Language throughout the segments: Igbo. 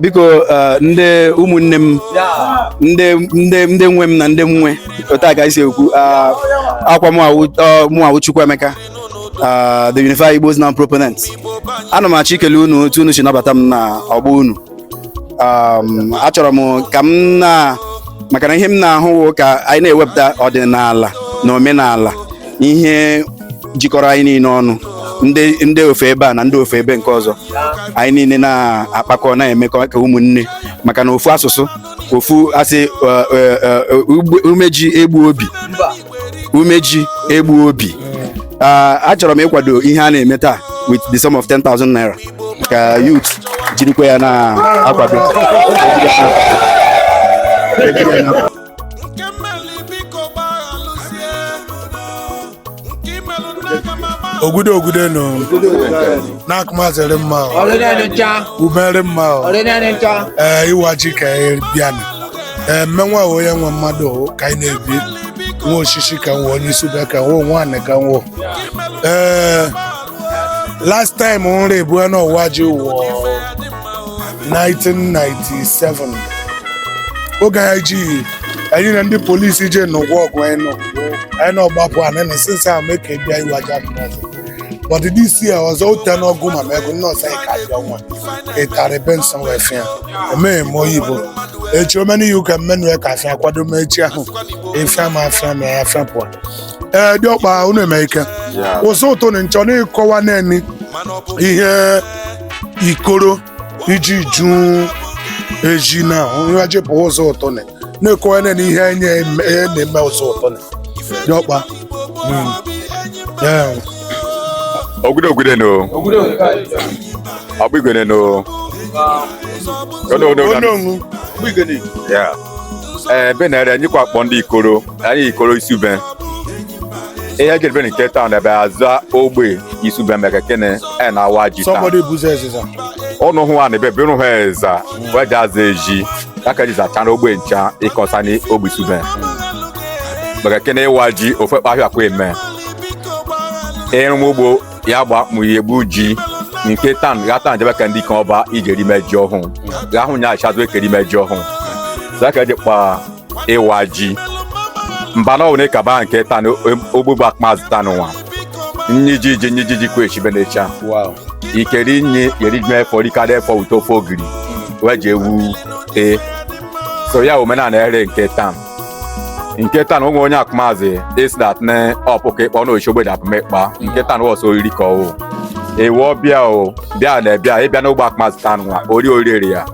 biko ndị ụmụnne m ndị nwe m na ndị nwe otu a ka isi ekwu akwa mụawụ Chukwuemeka the Unify Igbo's now proponent. Ana m achọ ikele unu otu unu si nabata m na ọgbọ unu. Achọrọ m ka m maka na ihe m na-ahụ ka anyị na-ewepụta ọdịnala na omenala ihe jikọrọ anyị niile ọnụ, ndị ofe ebe a na ndị ofe ebe nke ọzọ, anyị niile na-akpakọ na-emekọ ka ụmụnne, maka na ofu asụsụ ofu asị umeji egbu obi. Achọrọ m ịkwado ihe a na-eme taa with the sum of 10,000 naira ka youth jirikwa ya na-akwado. Ogude no nak mazere mma umere mma iwaji ka biana menwa oye nwa mmadu ka na-ebi nwa oshishi ka nwa onye isuba ka nwa nwanne ka nwa last time onre ebu na owaji wo 1997 oge ya ji anyị na ndị polisi je n'ụgwọ ọgụ anyị nọ gbapụ anene since I make a bia iwaja but this year ọzọ ụta n'ọgụ ma mego nọọsụ anyị ka bịa nwa ịtarị benson wee fịa eme mo yibo echi omeni yu ka mmenu ya ka fịa kwado m echi ahụ ịfịa ma afịa ma ya fịa pụọ dị ọkpa unu eme ike ụzọ ụtọ na nchọ na-ịkọwa naanị ihe ikoro iji jụ eji na onye jepụ ụzọ ụtọ na-ekọwa naanị ihe enye na-eme ụzọ ụtọ dị ọkpa Ogude no. Abigene no. Bigene. Yeah. Benere anyị kwa kpọ ndị ikoro, anyị ikoro Isube. Ihe jere ben nke town ebe aza ogbe Isube meka kene na awaji ta. Somebody buze ezeza. Onu hu an ebe benu heza, weja aza eji. Aka ji za chana ogbe ncha ikosani ogbe Isube. Meka kene waji ofe pa akwa eme. Ogbo ya gba mụ ihe gbu ji nke tan gata njebe ka ndị kan ọba ijeri meji ọhụụ ga hụ nya achazụ ekeri meji ọhụụ zaka dịkpa ịwa ji mba na ọwụne ka ba nke tan ogbugbu akpazụ tan nwa nyiji kwa echibe n'echa ikeri nye yeri me fori ka de fo uto fo giri weje wu so ya omenala ere nke tan onwe onye akmazi is that ne opoke kpo no ishogbe da mekpa nke tan wo so iri ko o ewo bia o bia na bia e bia no gba akmazi tan nwa ori ya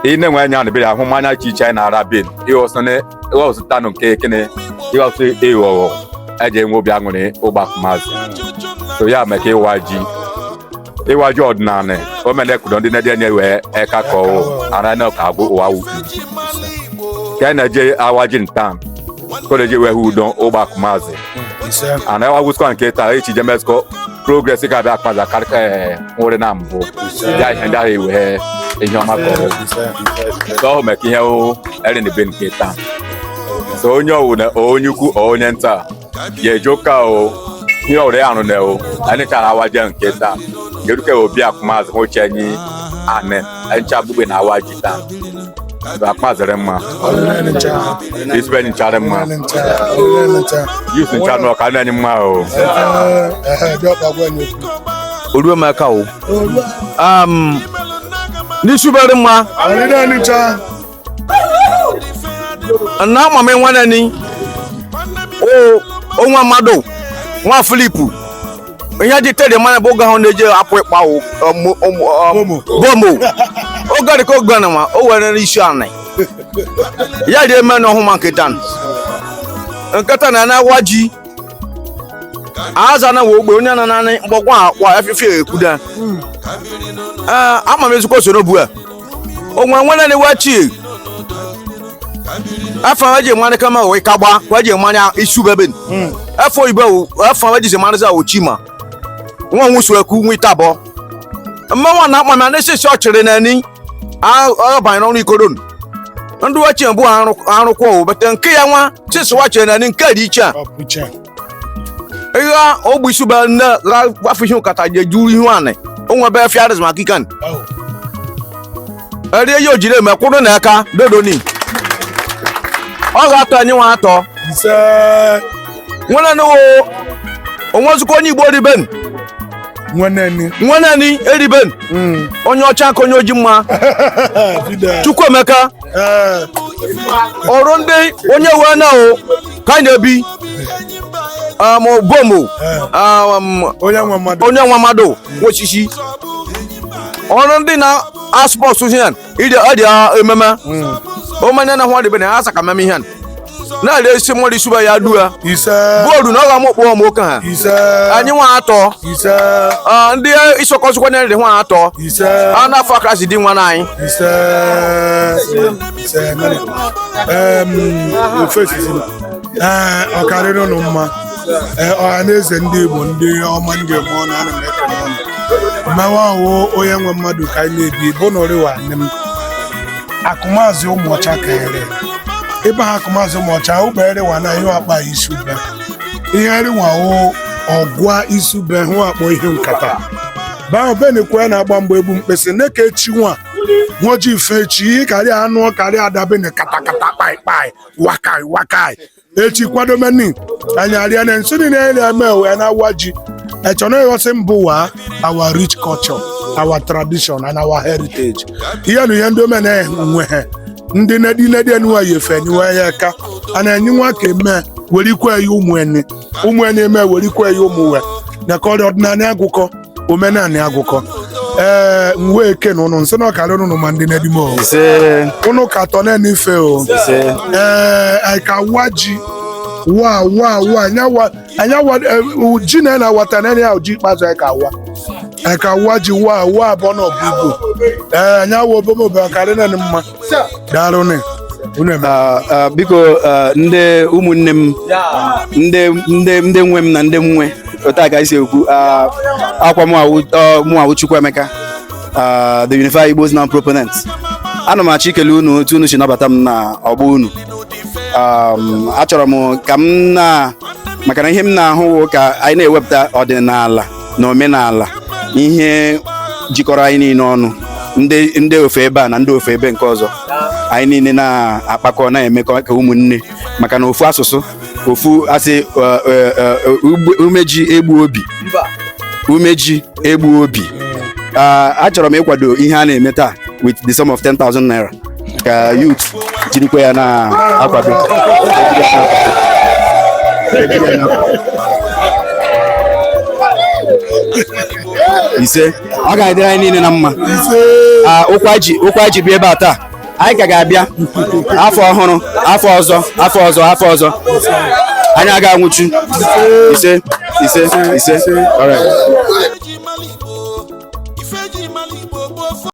ine nwa anya na bia hu manya chicha na arabin e o so ne wo so tan nke kene e o so e o eje nwo bia ngune ogba akmazi so ya make iwaji ordinary o mele kudo ndi ne de nye we e ka ko o ara na ka go wa wu Kena je awaji ntam koleje we hudon ogba kumazi ana wa gusko nke ta echi jemesko progress ka bia kpaza karika ore na mbo ya henda we enyoma ko so make ihe o ere ne ben nke ta so onye owu na onye ukwu onye nta ye joka o ni ore anu ne o ani ta awaji nke ta geruke obi akumazi mo chenyi ane encha bugbe na awaji ta Akpazere mma. Isbe ni chare mma. Youth ni chare no ka na ni mma o. Oluemeka o. Ni subere mma. Ni cha. Na mama nwana ni. O nwa mado. Nwa Philipu. Onye ji tede mana boga ho neje apu ipa o. Bomo. O gari ko gbana ma o were isi anai ya de me no huma nketan nkata na waji aza na wo ogbe onye na nani mgbogwa akwa afefe ekuda ama mezuko so no bu a onwa nwene ne wachi afa waje mane kama o ikagba waje mane isu beben afo ibo afa waje se mane za ochima won wusu eku nwi tabo mma na akpa na sisi ochire na ni ban no ikoron ndu wachi mbu aru ko bete nke ya nwa sisi wachi na ni nke di icha ogbu isuba na afihu kata je juri hu ane onwe be fiares makikan eri yo jire me kwuru na aka dodo ni ọ ga-atọ anyị nwa atọ ise nwere no onwezukọ onye Igbo riben nwanne ni eriben onye ọcha ka onye oji mma Chukwuemeka ọrụ ndị onye wee na o ka na-ebi bomo onye nwa mmadụ osisi ọrụ ndị na aspọs hian ide adi ememe omanya na hwa riben asa ka meme hian na le isi mo suba ya dua ise bodu na ga mo kpo mo kan ha ise anyị nwa atọ ise ndị isokọsukwa na nwa atọ ise ana fakasi di nwa na anyị ise ofesi ọkarịrị ụnụ mma ọha na eze ndị Igbo ndị ọma ndị mmụọ na ana m ekele ọnụ mmewe ahụ onye nwe mmadụ ka anyị na-ebi bụ na oriwa nne m akụmazị ụmụ ọcha ka ere ebe ha akụmazị ụmụ ọcha ụbere wa na ihe akpa isi ube ihe nriwawo ọgwa isi ube hụ akpọ ihe nkata baa benekwe na-agba mgbe egbu mkpịsị neke echi nwoji ife echi karịa anụ karịa adabene katakata kpaikpai wakai echi kwadomeni anya arịa na nso dị na-ele eme wee na-awa ji echọna ịghọsị mbụ wa our rich culture our tradition and our heritage ihe na ihe ndị omena nwe ha ndị nedi enuwa yefe niwe ya ka ana enyi nwa ka eme werikwe ya ụmụ eni eme werikwe ya ụmụwe na ka ọdịnala agụkọ omenala agụkọ nwe eke na ụnụ nsị na ọkara ụnụ ma ndị nedimo ụnụ ka atọ na-enife o ka wa ji anya ji na wata na ya ji ikpeazụ ya ka wa ji wa abụọ na ọbụ Igbo anya wa obomobe ọkarị na mma daalụ ne biko ndị ụmụnne m ndị nwe m na ndị nwe otu a ka isi ekwu akwa mụawụ Chukwuemeka the Unify Igbos now proponent ana m achọ ikele unu otu unu si nabata m na ọgbọ unu achọrọ m ka m maka na ihe m na-ahụ ka anyị na-ewepụta ọdịnala na omenala ihe jikọrọ anyị niile ọnụ ndị ofe ebe a na ndị ofe ebe nke ọzọ anyị niile na-akpakọ na-emekọ ka ụmụnne maka na ofu asụsụ ofu asị umeji egbu obi achọrọ m ịkwado ihe a na-eme taa with the sum of 10,000 naira ka youth jirikwa ya na-akwado ise ọ ga-adịrị anyị niile na mma ụkwa ji bụ ebe a taa anyị ka ga-abịa afọ ọhụrụ afọ ọzọ anyị aga anwụchu ise all right.